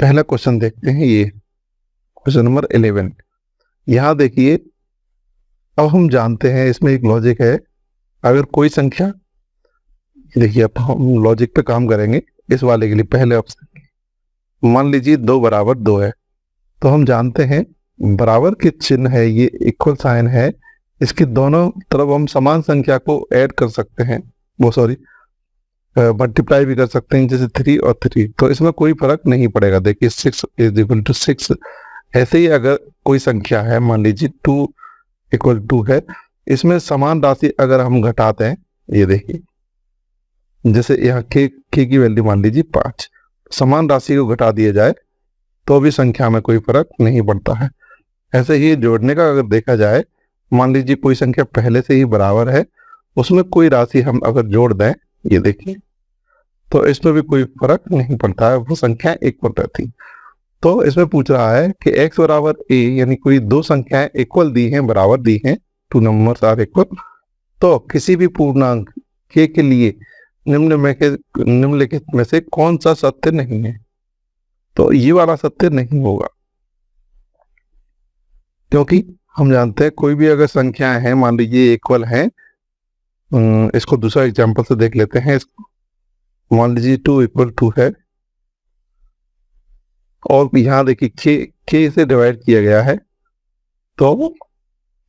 पहला क्वेश्चन देखते हैं, ये क्वेश्चन नंबर 11। यहाँ देखिए, अब हम जानते हैं इसमें एक लॉजिक है। अगर कोई संख्या, देखिए अब हम लॉजिक पे काम करेंगे इस वाले के लिए। पहले ऑप्शन, मान लीजिए 2 बराबर 2 है, तो हम जानते हैं बराबर के चिन्ह है, ये इक्वल साइन है, इसके दोनों तरफ हम समान संख्या को ऐड कर सकते हैं, वो सॉरी मल्टीप्लाई भी कर सकते हैं, जैसे 3 और 3, तो इसमें कोई फर्क नहीं पड़ेगा। देखिए 6 इज इक्वल टू 6। ऐसे ही अगर कोई संख्या है, मान लीजिए 2 इक्वल 2 है, इसमें समान राशि अगर हम घटाते हैं, ये देखिए जैसे यहाँ के की वैल्यू मान लीजिए 5, समान राशि को घटा दिया जाए तो भी संख्या में कोई फर्क नहीं पड़ता है। ऐसे ही जोड़ने का अगर देखा जाए, मान लीजिए कोई संख्या पहले से ही बराबर है, उसमें कोई राशि हम अगर जोड़ दें, ये देखिए, तो इसमें भी कोई फर्क नहीं पड़ता है, वो संख्या इक्वल रहती। तो इसमें पूछ रहा है कि x बराबर a, यानी कोई दो संख्याएं इक्वल दी हैं, बराबर दी हैं, 2 नंबर्स आर इक्वल, तो किसी भी पूर्णांक k के लिए निम्नलिखित में से कौन सा सत्य नहीं है। तो ये वाला सत्य नहीं होगा, क्योंकि हम जानते हैं कोई भी अगर संख्या है, मान लीजिए इक्वल है, इसको दूसरा एग्जांपल से देख लेते हैं। मान लीजिए 2 इक्वल 2 है, और यहाँ देखिए k से डिवाइड किया गया है, तो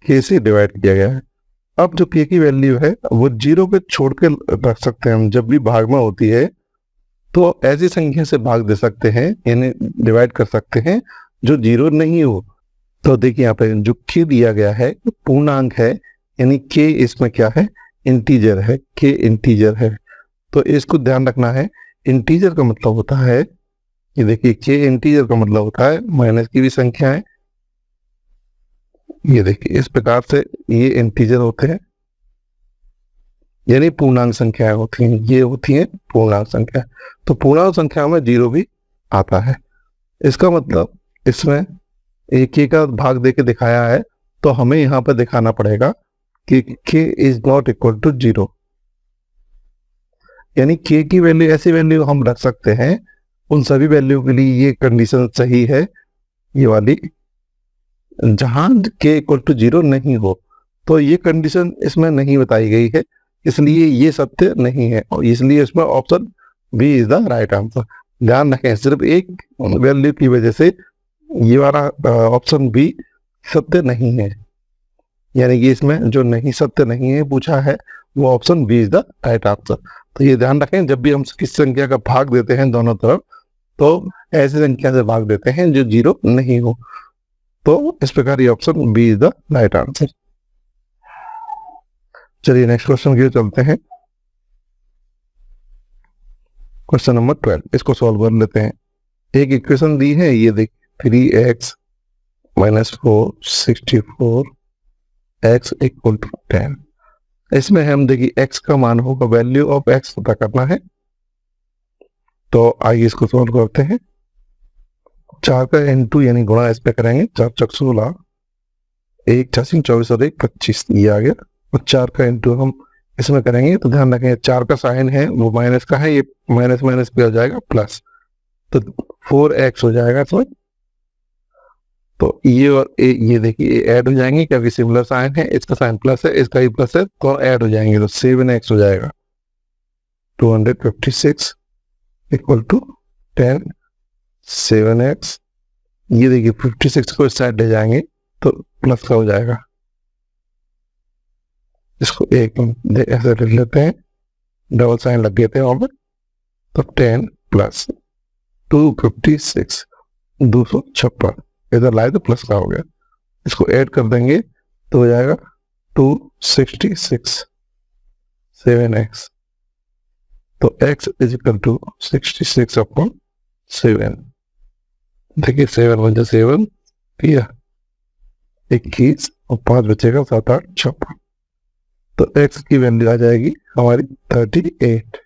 k से डिवाइड किया गया है। अब जो k की वैल्यू है वो 0 पे छोड़ के रख सकते हैं हम। जब भी भाग में होती है तो ऐसी संख्या से भाग दे सकते हैं, यानी डिवाइड कर सकते हैं जो 0 नहीं हो। तो देखिए यहाँ पे जो k दिया गया है पूर्णांक है, यानी k इसमें क्या है, इंटीजर है, k इंटीजर है। तो इसको ध्यान रखना है, इंटीजर का मतलब होता है, ये देखिए k इंटीजर का मतलब होता है माइनस की भी संख्या है। ये देखिए इस प्रकार से ये इंटीजर होते हैं, यानी पूर्णांक संख्याएं होती हैं, ये होती हैं पूर्णांक संख्या। तो पूर्णांक संख्या में 0 भी आता है। इसका मतलब इसमें एक k का भाग देके दिखाया है, तो हमें यहाँ पर दिखाना पड़ेगा कि k is not equal to 0, यानी k की वैल्यू, ऐसी वैल्यू हम रख सकते हैं उन सभी वैल्यू के लिए ये कंडीशन सही है, ये वाली, जहां k इक्वल टू 0 नहीं हो। तो ये कंडीशन इसमें नहीं बताई गई है, इसलिए ये सत्य नहीं है, और इसलिए इसमें option B is the right answer. ध्यान रखें, सिर्फ एक वैल्यू की वजह से ये वाला ऑप्शन बी सत्य नहीं है, यानी कि इसमें जो नहीं सत्य नहीं है पूछा है, वो option B is the right answer. तो ये ध्यान रखें, जब भी हम किसी संख्या का भाग देते हैं दोनों तरफ, तो ऐसी संख्या से भाग देते हैं जो 0 नहीं हो। तो इस प्रकार ये option B is the right answer. चलिए नेक्स्ट क्वेश्चन की ओर चलते हैं। क्वेश्चन नंबर 12, इसको सॉल्व कर लेते हैं। एक इक्वेशन दी है, ये देख 3x - 4 64 x इक्वल टू 10। इसमें हम देखिए x का मान होगा, वैल्यू ऑफ x पता करना है। तो आइए इसको सॉल्व करते हैं। 4 का इंटू यानी गुणा इस पे करेंगे, 4 चौक 16, 1 6 24 और 1 25, ये आ गया। और 4 का इंटू हम इसमें करेंगे, तो ध्यान रखें 4 का साइन है वो माइनस का है, ये माइनस माइनस पे हो जाएगा प्लस, तो 4x हो जाएगा इसमें। तो ये और ये देखिए ऐड हो जाएंगे, क्योंकि सिमिलर साइन है, इसका साइन प्लस है, इसका ही प्लस है, तो ऐड हो जाएंगे, तो 7x हो जाएगा। 256 इक्वल टू 10 7x, ये देखिए 56 को इस साइड ले जाएंगे तो प्लस का हो जाएगा। इसको एक ऐसे लिख लेते हैं, डबल साइन लग गए थे वहां पर, तो 10 प्लस 256 256, इधर लाए तो प्लस का हो गया। इसको ऐड कर देंगे तो हो जाएगा 266 7x, तो x is equal to 66 upon 7। देखिए 7 × 7 21 और 5 बचेगा 7 8 56, तो x की वैल्यू आ जाएगी हमारी 38।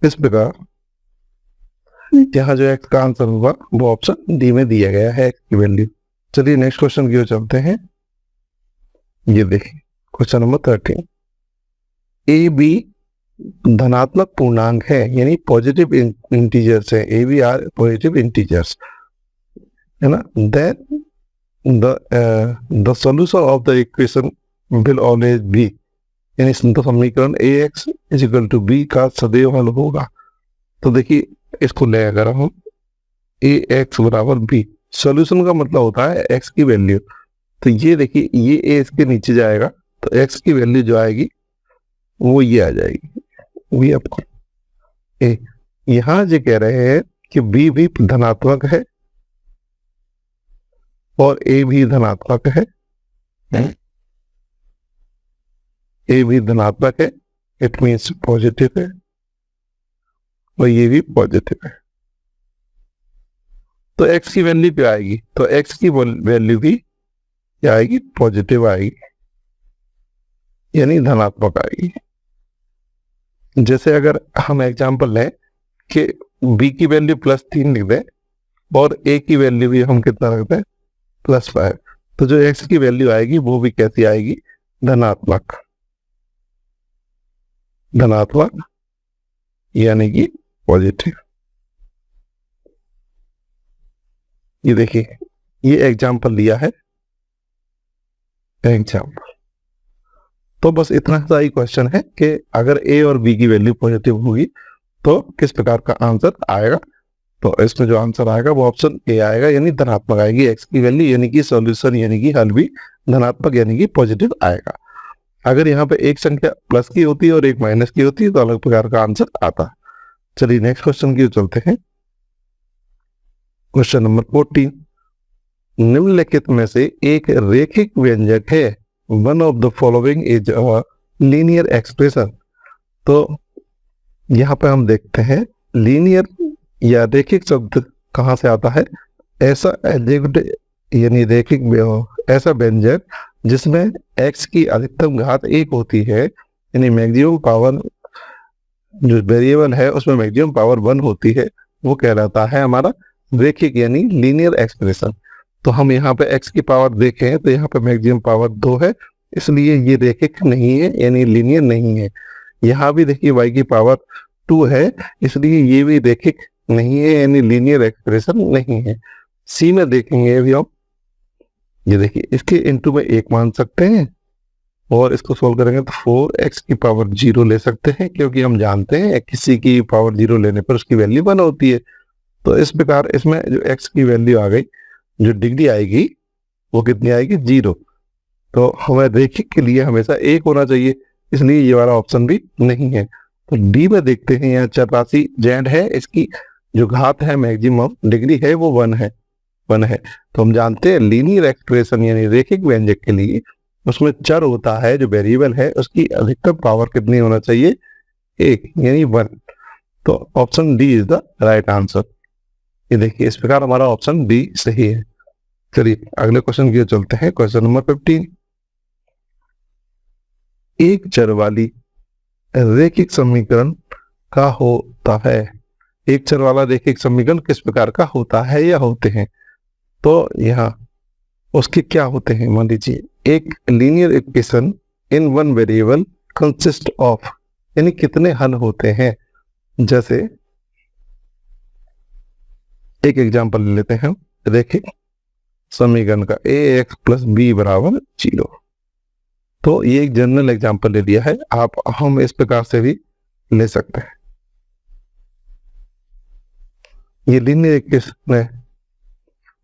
इस प्रकार यहाँ जो x का आंसर होगा वो ऑप्शन डी में दिया गया है, x की वैल्यू। चलिए नेक्स्ट क्वेश्चन की ओर चलते हैं। ये देखिए क्वेश्चन नंबर 13, ए बी धनात्मक पूर्णांक है, यानी पॉजिटिव इंटीजर्स है, A B are positive integers है ना, then the solution of the equation will always be, यानी समीकरण A X is equal to B का सदैव हल होगा। तो देखिए इसको ले अगर हम ए एक्स बराबर बी, सॉल्यूशन का मतलब होता है एक्स की वैल्यू, तो ये देखिए ये ए इसके नीचे जाएगा तो एक्स की वैल्यू जो आएगी वो ये आ जाएगी, वी आपको ए। यहां जो कह रहे हैं कि बी भी धनात्मक है और ए भी धनात्मक है, ए भी धनात्मक है, इट मीन्स पॉजिटिव है, और ये भी पॉजिटिव है। तो x की वैल्यू क्या आएगी, तो x की वैल्यू भी क्या आएगी, पॉजिटिव आएगी, यानी धनात्मक आएगी। जैसे अगर हम एग्जांपल लें कि b की वैल्यू +3 लिख दें और a की वैल्यू भी हम कितना रख दें +5, तो जो x की वैल्यू आएगी वो भी कैसी आएगी, धनात्मक, धनात्मक यानी कि पॉजिटिव। ये देखिए ये एग्जांपल लिया है, एग्जांपल। तो बस इतना सा ही क्वेश्चन है कि अगर ए और बी की वैल्यू पॉजिटिव होगी तो किस प्रकार का आंसर आएगा। तो इसमें जो आंसर आएगा वो ऑप्शन ए आएगा, यानी धनात्मक आएगी एक्स की वैल्यू, यानी कि सॉल्यूशन यानी कि हल भी धनात्मक यानी कि पॉजिटिव आएगा। अगर यहाँ पे एक संख्या प्लस की होती है और एक माइनस की होती है तो अलग प्रकार का आंसर आता। चलिए नेक्स्ट क्वेश्चन की चलते हैं। क्वेश्चन नंबर 14, निम्नलिखित में से एक रेखिक व्यंजक है, one of the following is a linear expression. तो यहाँ पे हम देखते हैं लीनियर या रेखिक शब्द कहाँ से आता है, ऐसा एडजेक्टिव यानी रेखिक ऐसा व्यंजक जिसमें x की अधिकतम घात 1 होती है, यानी मैक्सिमम पावर जो वेरिएबल है उसमें मैक्सिमम पावर 1 होती है, वो कहलाता है हमारा रेखिक यानी लीनियर एक्सप्रेशन। तो हम यहाँ पे x की पावर देखें तो यहाँ पे मैक्सिमम पावर 2 है, इसलिए ये रेखिक नहीं है यानी लीनियर नहीं है। यहाँ भी देखिए y की पावर 2 है, इसलिए ये भी रेखिक नहीं है यानी लीनियर एक्सप्रेशन नहीं है। सी में देखेंगे अभी हम, ये देखिए इसके इनटू में 1 मान सकते हैं और इसको सोल्व करेंगे तो 4x की पावर 0 ले सकते हैं, क्योंकि हम जानते हैं किसी की पावर 0 लेने पर उसकी वैल्यू 1 होती है। तो इस प्रकार इसमें जो x की वैल्यू आ गई, जो डिग्री आएगी वो कितनी आएगी, 0। तो हमें रेखिक के लिए हमेशा 1 होना चाहिए, इसलिए ये वाला ऑप्शन भी नहीं है। तो डी में देखते हैं, यहाँ चरराशि z है, इसकी जो घात है मैक्सिमम डिग्री है वो 1 है, 1 है। तो हम जानते हैं लीनियर एक्सप्रेशन यानी रेखिक व्यंजक के लिए उसमें चर होता है, जो वेरिएबल है उसकी अधिकतम पावर कितनी होना चाहिए, 1 यानी 1। तो option D is the right answer. ये देखिए इस प्रकार हमारा ऑप्शन डी सही है। चलिए अगले क्वेश्चन की चलते हैं। क्वेश्चन नंबर 15, एक चर वाली रेखिक समीकरण का होता है, एक चर वाला रेखिक समीकरण किस प्रकार का होता है या होते हैं। तो यहाँ उसके क्या होते हैं, मान लीजिए एक linear equation in one variable consist of, यानी कितने हल होते हैं। जैसे एक एग्जांपल ले लेते हैं रेखिक समीकरण का, ए एक्स प्लस बी बराबर 0। तो ये एक जनरल एग्जांपल ले लिया है, हम इस प्रकार से भी ले सकते हैं। ये लीनियर इक्वेशन है,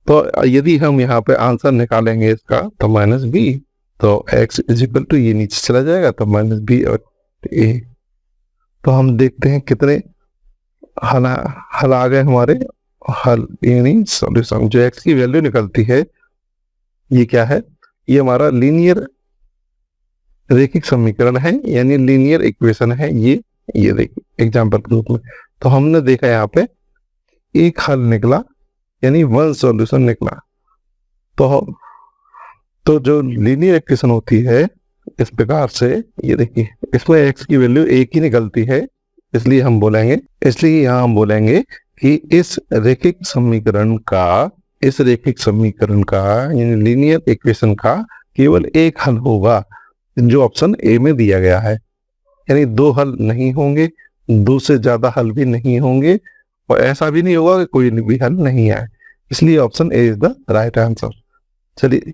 तो यदि हम यहाँ पे आंसर निकालेंगे इसका तो -b, तो x इज इक्वल टू ये नीचे चला जाएगा तो -b और a। तो हम देखते हैं कितने हल आ गए हमारे, हल यानी सॉल्यूशन। जो x की वैल्यू निकलती है ये क्या है, ये हमारा लीनियर रेखिक समीकरण है यानी लीनियर इक्वेशन है। ये देखिए एग्जाम्पल के रूप में, तो हमने देखा यहाँ पे एक हल निकला यानी 1 सॉल्यूशन निकला। तो जो लीनियर इक्वेशन होती है इस प्रकार से, ये देखिए इसमें x की वैल्यू 1 ही निकलती है, इसलिए यहाँ हम बोलेंगे कि इस रेखिक समीकरण का यानी लीनियर इक्वेशन का केवल एक हल होगा, जो ऑप्शन ए में दिया गया है। यानी दो हल नहीं होंगे, दो से ज्यादा हल भी नहीं होंगे, और ऐसा भी नहीं होगा कि कोई भी हल नहीं आए। इसलिए option A is the right answer. चलिए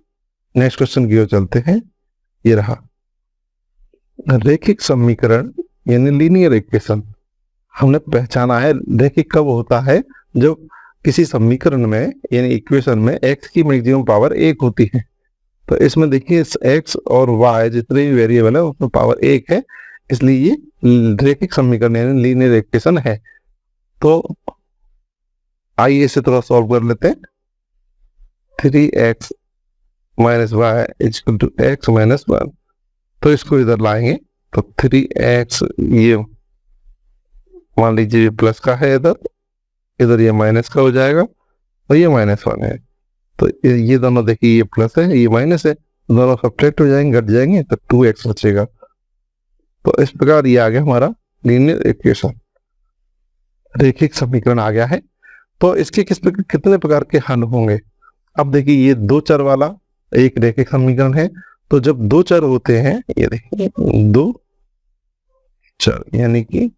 नेक्स्ट क्वेश्चन की ओर चलते हैं। ये रहा रैखिक समीकरण यानी लीनियर इक्वेशन। हमने पहचाना है रैखिक कब होता है, जब किसी समीकरण में यानी इक्वेशन में x की मैक्सिमम पावर 1 होती है। तो इसमें देखिए x और y जितने भी वेरिएबल है उसमें पावर 1 है, इसलिए ये रैखिक समीकरण यानी लीनियर इक्वेशन है। तो आइए इसे थोड़ा सॉल्व कर लेते हैं। 3x minus y equal to x minus 1। तो इसको इधर लाएंगे तो 3x ये मान लीजिए प्लस का है, इधर ये माइनस का हो जाएगा और ये -1 है। तो ये दोनों देखिए ये प्लस है ये माइनस है, दोनों सब्ट्रैक्ट हो जाएंगे, घट जाएंगे, तो 2x बचेगा। तो इस प्रकार ये आ गया हमारा लीनियर इक्वेशन, रैखिक समीकरण आ गया है। तो इसके कितने प्रकार के हल होंगे। अब देखिए ये दो चर वाला एक रैखिक समीकरण है। तो जब दो चर होते हैं, ये देखिए दो चर यानी कि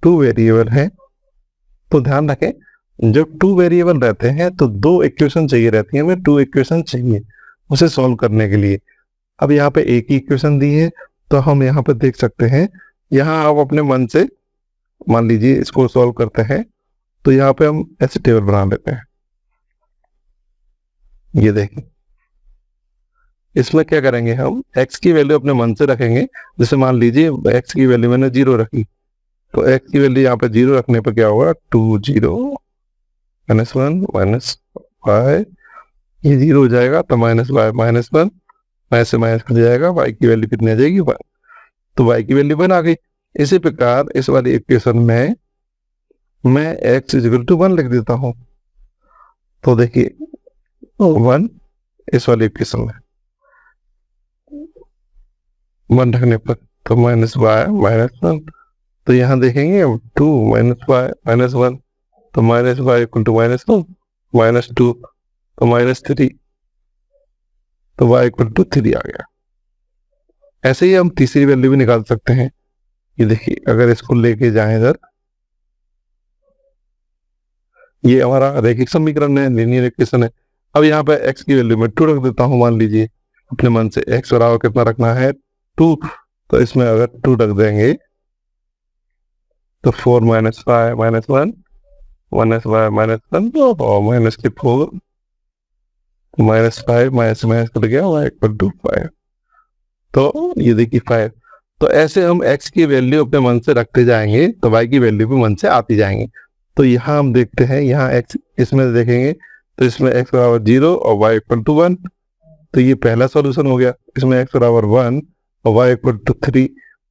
2 वेरिएबल है, तो ध्यान रखें जब 2 वेरिएबल रहते हैं तो 2 इक्वेशन चाहिए रहती है, हमें 2 इक्वेशन चाहिए उसे सॉल्व करने के लिए। अब यहाँ पे एक ही इक्वेशन दी है, तो हम यहाँ पे देख सकते हैं, यहाँ आप अपने मन से मान लीजिए इसको सॉल्व करते हैं। तो यहाँ पे हम ऐसे टेबल बना लेते हैं। ये देखिए इसमें क्या करेंगे, हम x की वैल्यू अपने मन से रखेंगे। जैसे मान लीजिए x की वैल्यू मैंने 0 रखी, तो x की वैल्यू यहाँ पे 0 रखने पर क्या होगा, 2 0 -1 -5, ये 0 हो जाएगा, तो -y -1 माइनस से माइनस कट जाएगा, y की वैल्यू कितनी आ जाएगी 1। तो y की वैल्यू 1 आ गई। इसी प्रकार इस वाली इक्वेशन में मैं x इक्वल टू 1 लिख देता हूं। तो देखिए 1 इस वाली इक्वेशन में 1 रखने पर तो -y -1। तो यहाँ देखेंगे 2 -y -1, तो -y इक्वल टू -1 -2 तो -3, तो y इक्वल टू 3 आ गया। ऐसे ही हम तीसरी वैल्यू भी निकाल सकते हैं। ये देखिए अगर इसको लेके जाएं इधर, ये हमारा रैखिक समीकरण है, लीनियर इक्वेशन है। अब यहाँ पे x की वैल्यू में 2 रख देता हूँ। मान लीजिए अपने मन से x बराबर कितना रखना है 2, तो इसमें अगर 2 रख देंगे तो 4 -y -1 -y -1 और -4 -5 माइनस कट गया, y इक्वल टू 5। तो ये देखिए 5। तो ऐसे हम x की वैल्यू अपने मन से रखते जाएंगे तो y की वैल्यू भी मन से आती जाएंगी। तो यहाँ हम देखते हैं, यहाँ x इसमें देखेंगे तो इसमें x बराबर 0 और y इक्वल टू 1। तो ये पहला सॉल्यूशन हो गया। इसमें x बराबर 1 और y इक्वल टू 3,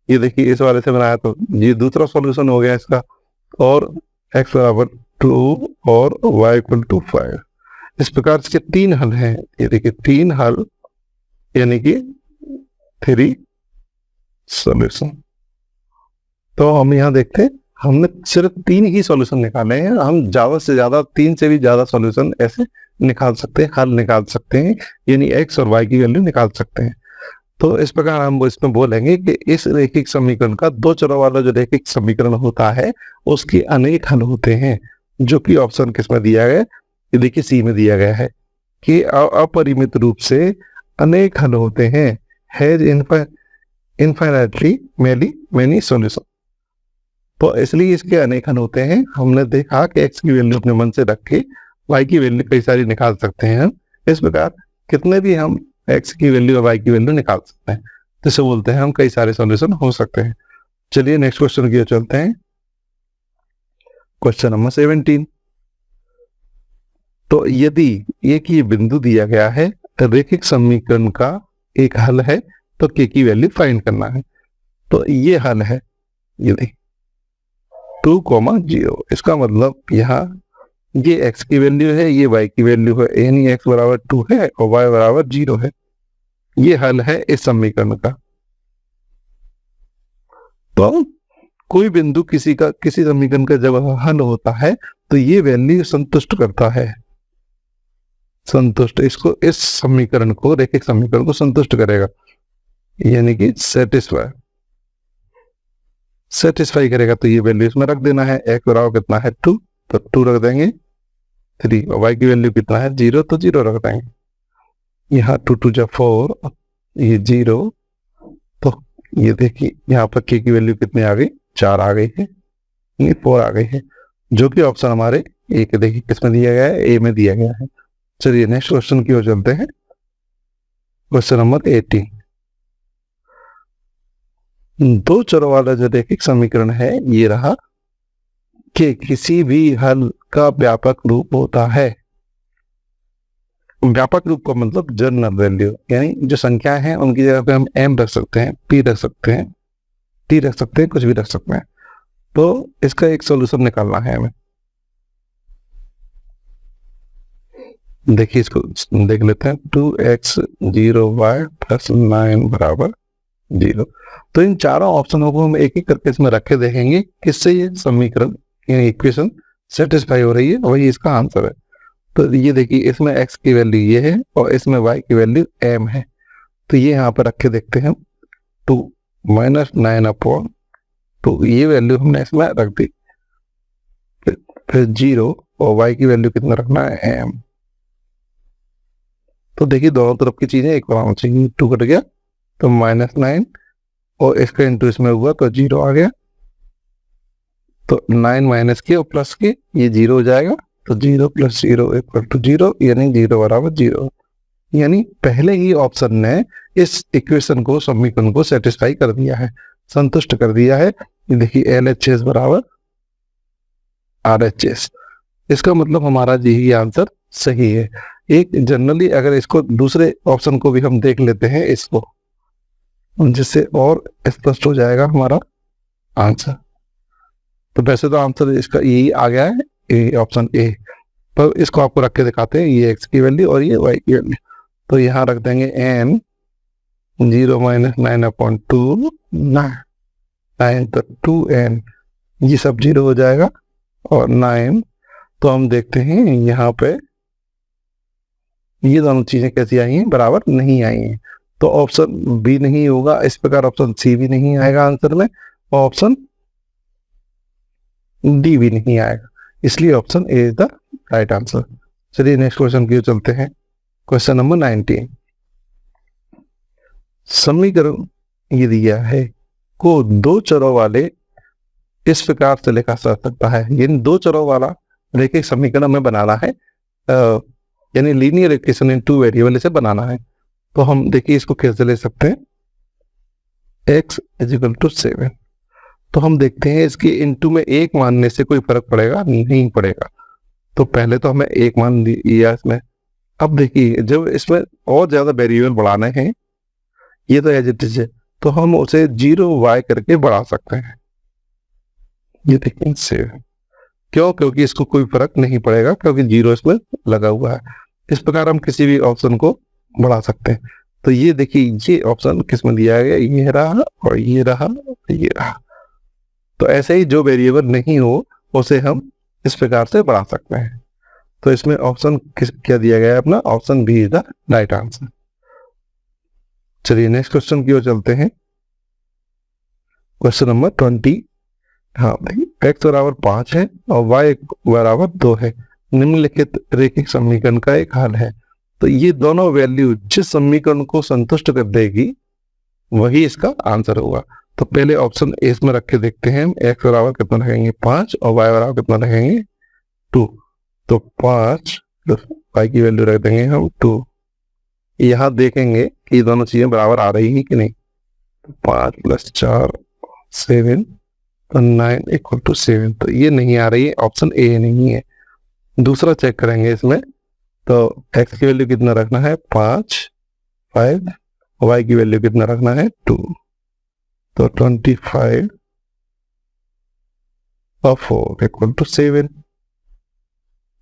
ये देखिए इस वाले से बनाया तो ये दूसरा सॉल्यूशन हो गया इसका। और x बराबर 2 और y इक्वल टू 5। इस प्रकार इसके 3 हल हैं। ये देखिए 3 हल यानी कि 3 सॉल्यूशन। तो हम यहाँ देखते हैं हमने सिर्फ 3 ही सॉल्यूशन निकाले हैं। हम ज्यादा से ज्यादा 3 से भी ज्यादा सॉल्यूशन ऐसे निकाल सकते हैं, हल निकाल सकते हैं, यानी x और y की वैल्यू निकाल सकते हैं। तो इस प्रकार हम इसमें बोलेंगे कि इस रैखिक समीकरण का 2 चरों वाला जो रैखिक समीकरण होता है उसके अनेक हल होते हैं, जो कि ऑप्शन किसमें दिया गया है, ये देखिए सी में दिया गया है कि अपरिमित रूप से अनेक हल होते हैं, हैज इनफाइनाइटली मेनी सॉल्यूशन। तो इसलिए इसके अनेक हल होते हैं। हमने देखा कि x की वैल्यू अपने मन से रख के y की वैल्यू कई सारी निकाल सकते हैं हम। इस प्रकार कितने भी हम x की वैल्यू और y की वैल्यू निकाल सकते हैं, जिसे बोलते हैं हम कई सारे सॉल्यूशन हो सकते हैं। चलिए नेक्स्ट क्वेश्चन की ओर चलते हैं। Question number 17। तो यदि एक ही बिंदु दिया गया है, रैखिक समीकरण का एक हल है, तो k की वैल्यू फाइंड करना है। तो ये हल है, ये देखिए 2, 0। इसका मतलब यहाँ ये x की वैल्यू है, ये y की वैल्यू है, यानी x बराबर 2 है और y बराबर 0 है। ये हल है इस समीकरण का। तो कोई बिंदु किसी समीकरण का जब हल होता है तो ये वैल्यू संतुष्ट करता है, इस समीकरण को, रैखिक समीकरण को संतुष्ट करेगा, यानी कि सेटिस्फाई। सेटिस्फाई करेगा तो ये वैल्यू इसमें रख देना है। x बराबर कितना है 2, तो 2 रख देंगे। 3 और y की वैल्यू कितना है 0, तो 0 रख देंगे। यहाँ 2 2 जा 4, ये 0, तो ये देखिए यहाँ पर k की वैल्यू कितनी आ गई 4 आ गई है, ये 4 आ गई है, जो कि ऑप्शन हमारे ए के देखिए किसमें दिया गया है, ए में दिया गया है। चलिए नेक्स्ट क्वेश्चन की ओर चलते हैं। Question number 18। दो चरों वाला जो रैखिक समीकरण है ये रहा कि किसी भी हल का व्यापक रूप होता है। व्यापक रूप का मतलब जनरल वैल्यू, यानी जो संख्याएं हैं उनकी जगह पे हम m रख सकते हैं, p रख सकते हैं, t रख सकते हैं, कुछ भी रख सकते हैं। तो इसका एक सॉल्यूशन निकालना है हमें। देखिए इसको देख लेते हैं। 2x 0y प्लस 9 बराबर 0। तो इन चारों ऑप्शनों को हम एक एक करके इसमें रखे देखेंगे किससे ये समीकरण यानी इक्वेशन सेटिस्फाई हो रही है, वही इसका आंसर है। तो ये देखिए इसमें x की वैल्यू ये है और इसमें y की वैल्यू m है, तो ये यहाँ पर रखे देखते हैं। 2 माइनस 9/2 ये वैल्यू हमने इसमें रख दी। फिर 0 और y की वैल्यू कितना रखना है m। तो देखिए दोनों तरफ की चीजें एक बार चाहिए। 2 कट गया तो -9 और इसका इंटू इसमें हुआ तो 0 आ गया। तो 9 माइनस के और प्लस के ये 0 हो जाएगा, तो 0 प्लस 0 इक्वल टू 0, यानी 0 बराबर 0। यानी पहले ही ऑप्शन ने इस इक्वेशन को समीकरण को सेटिस्फाई कर दिया है, संतुष्ट कर दिया है। देखिए LHS बराबर RHS, इसका मतलब हमारा यही आंसर सही है। एक जनरली अगर इसको दूसरे ऑप्शन को भी हम देख लेते हैं इसको, जिससे और स्पष्ट हो जाएगा हमारा आंसर। तो वैसे तो आंसर इसका यही आ गया है, ऑप्शन ए, पर इसको आपको रख के दिखाते हैं। ये x की वैल्यू और ये y की वैल्यू, तो यहाँ रख देंगे n 0 माइनस 9/2 9 तो 2n, ये सब 0 हो जाएगा और 9। तो हम देखते हैं यहाँ पे ये दोनों चीजें कैसी आई हैं, बराबर नहीं आई हैं। तो ऑप्शन बी नहीं होगा, इस प्रकार ऑप्शन सी भी नहीं आएगा आंसर में, ऑप्शन डी भी नहीं आएगा, इसलिए option A is the right answer. चलिए नेक्स्ट क्वेश्चन की ओर चलते हैं। Question number 19। समीकरण ये दिया है को दो चरों वाले इस प्रकार से लिखा जा सकता है। यानी दो चरों वाला रैखिक समीकरण हमें बनाना है, यानी linear equation in two variable इसे बनाना है। तो हम देखिए इसको कैसे ले सकते हैं। x = 7। तो हम देखते हैं इसके इनटू में एक मानने से कोई फर्क पड़ेगा नहीं पड़ेगा। तो पहले तो हमें एक मान लिया इसमें। अब देखिए जब इसमें और ज्यादा वेरिएबल बढ़ाने हैं, ये तो एज इट इज है, तो हम उसे 0y करके बढ़ा सकते हैं। ये देखिए सेव, क्योंकि इसको कोई फर्क नहीं पड़ेगा, क्योंकि 0 इसमें लगा हुआ है। इस प्रकार हम किसी भी ऑप्शन को बढ़ा सकते हैं। तो ये देखिए ये ऑप्शन किसमें दिया गया, ये रहा और ये रहा और ये रहा। तो ऐसे ही जो वेरिएबल नहीं हो उसे हम इस प्रकार से बढ़ा सकते हैं। तो इसमें ऑप्शन क्या दिया गया है अपना, option B is the right answer. चलिए नेक्स्ट क्वेश्चन की ओर चलते हैं। Question number 20। हाँ भाई, x बराबर 5 है और y बराबर 2 है। निम्नलिखित रैखिक समीकरण का एक हल है। तो ये दोनों वैल्यू जिस समीकरण को संतुष्ट कर देगी वही इसका आंसर होगा। तो पहले ऑप्शन ए में रख के देखते हैं हम। x बराबर कितना रखेंगे 5 और y बराबर कितना रखेंगे 2। तो 5 y की वैल्यू रख देंगे हम 2। यहाँ देखेंगे कि ये दोनों चीजें बराबर आ रही है कि नहीं। 5 + 4 7, तो 9 = 7। तो ये नहीं आ रही है, ऑप्शन ए नहीं है। दूसरा चेक करेंगे इसमें। तो x की वैल्यू कितना रखना है 5 y की वैल्यू कितना रखना है 2। तो 25 और 4 = 7,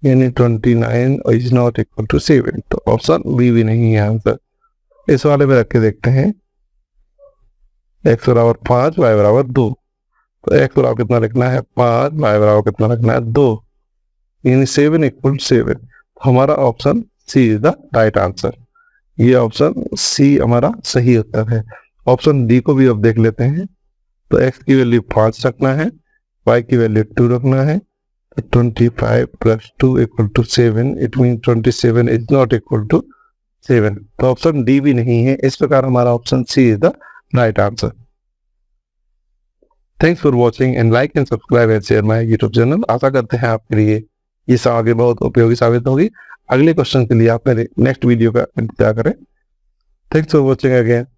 यानी 29 इज नॉट इक्वल टू 7। तो ऑप्शन बी भी नहीं है आंसर। इस वाले में रख के देखते हैं। x बराबर 5 y बराबर 2। तो x बराबर कितना रखना है 5, y बराबर कितना रखना है 2, यानी 7 = 7। हमारा option C is the right answer. ये ऑप्शन सी हमारा सही उत्तर है। ऑप्शन डी को भी अब देख लेते हैं। तो x की वैल्यू 5 रखना है, y की वैल्यू 2 रखना है। तो 25 plus 2 equal to 7, it mean 27 is not equal to 7। तो ऑप्शन डी भी नहीं है। इस प्रकार हमारा option C is the right answer. Thanks for watching and like and subscribe and share my YouTube channel. आशा करते हैं आपके लिए ये आगे बहुत उपयोगी साबित होगी। अगले क्वेश्चन के लिए आप मेरे नेक्स्ट वीडियो का इंतजार करें। Thanks for watching again.